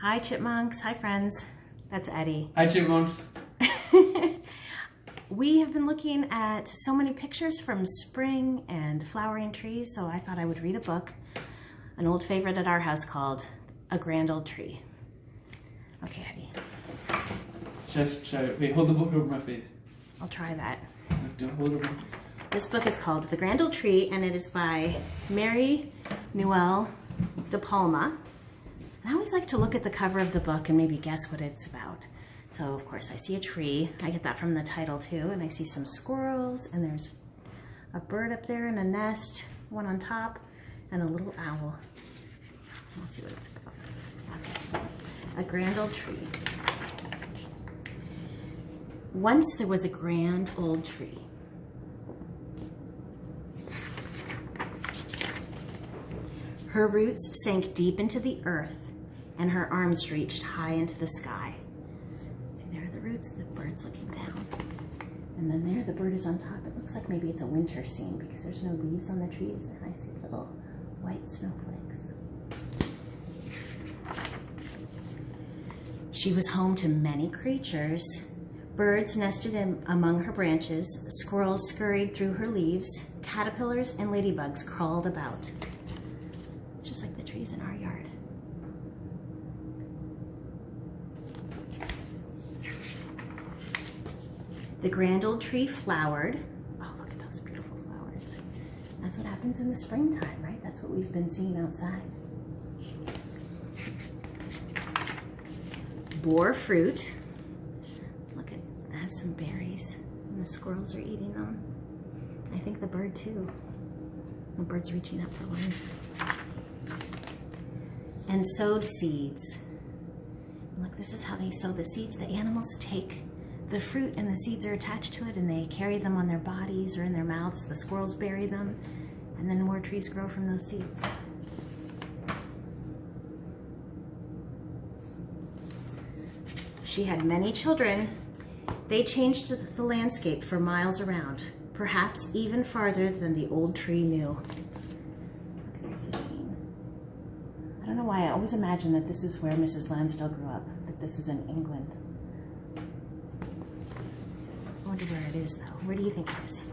Hi, chipmunks. Hi, friends. That's Eddie. Hi, chipmunks. We have been looking at so many pictures from spring and flowering trees, so I thought I would read a book, an old favorite at our house called A Grand Old Tree. Okay, Eddie. Wait, hold the book over my face. I'll try that. Don't hold it over my face. This book is called The Grand Old Tree, and it is by Mary Newell de Palma. And I always like to look at the cover of the book and maybe guess what it's about. So, of course, I see a tree. I get that from the title, too. And I see some squirrels, and there's a bird up there in a nest, one on top, and a little owl. Let's see what it's about. Okay. A Grand Old Tree. Once there was a grand old tree. Her roots sank deep into the earth, and her arms reached high into the sky. See, there are the roots, the bird's looking down. And then there, the bird is on top. It looks like maybe it's a winter scene because there's no leaves on the trees, and I see little white snowflakes. She was home to many creatures. Birds nested among her branches, squirrels scurried through her leaves, caterpillars and ladybugs crawled about. It's just like the trees in our yard. The grand old tree flowered. Oh, look at those beautiful flowers. That's what happens in the springtime, right? That's what we've been seeing outside. Bore fruit. Look, it has some berries, and the squirrels are eating them. I think the bird too. The bird's reaching up for one. And sowed seeds. Look, this is how they sow the seeds. The animals take the fruit and the seeds are attached to it, and they carry them on their bodies or in their mouths. The squirrels bury them, and then more trees grow from those seeds. She had many children. They changed the landscape for miles around, perhaps even farther than the old tree knew. Look, there's a scene. I don't know why I always imagine that this is where Mrs. Lansdale grew up, that this is in England. I wonder where it is, though. Where do you think it is?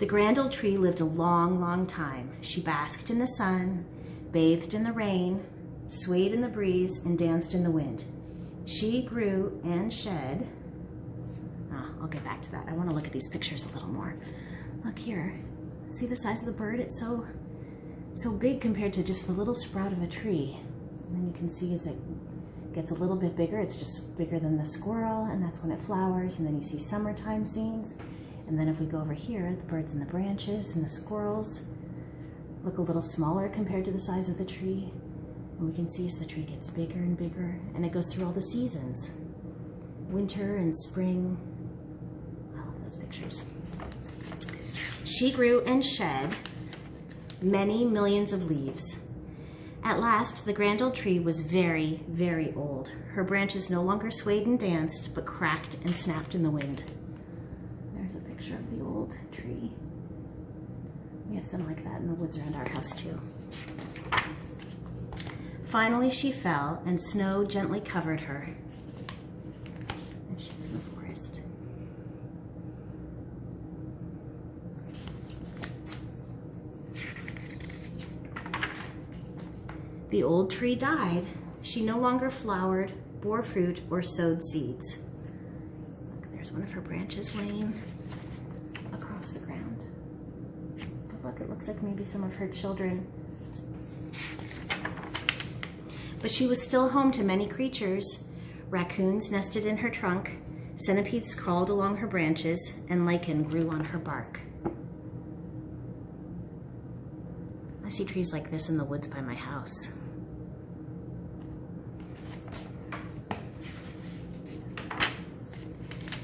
The grand old tree lived a long, long time. She basked in the sun, bathed in the rain, swayed in the breeze, and danced in the wind. She grew and shed. Oh, I'll get back to that. I want to look at these pictures a little more. Look here. See the size of the bird? It's so big compared to just the little sprout of a tree. And then you can see as it gets a little bit bigger, it's just bigger than the squirrel, and that's when it flowers. And then you see summertime scenes. And then if we go over here, the birds in the branches and the squirrels look a little smaller compared to the size of the tree. And we can see as the tree gets bigger and bigger, and it goes through all the seasons. Winter and spring. I love those pictures. She grew and shed many millions of leaves. At last, the grand old tree was very, very old. Her branches no longer swayed and danced, but cracked and snapped in the wind. There's a picture of the old tree. We have some like that in the woods around our house, too. Finally, she fell, and snow gently covered her. And she was in the forest. The old tree died. She no longer flowered, bore fruit, or sowed seeds. Look, there's one of her branches laying across the ground. But look, it looks like maybe some of her children. But she was still home to many creatures. Raccoons nested in her trunk, centipedes crawled along her branches, and lichen grew on her bark. I see trees like this in the woods by my house.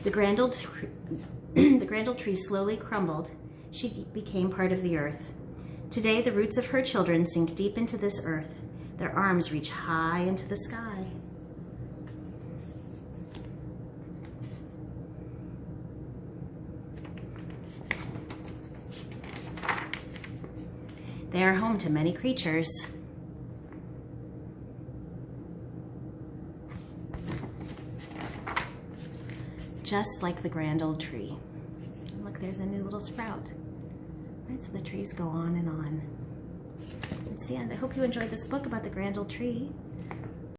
The grand old tree slowly crumbled. She became part of the earth. Today, the roots of her children sink deep into this earth. Their arms reach high into the sky. They are home to many creatures. just like the grand old tree. And look, there's a new little sprout. Right, so the trees go on and on. That's the end. I hope you enjoyed this book about the grand old tree.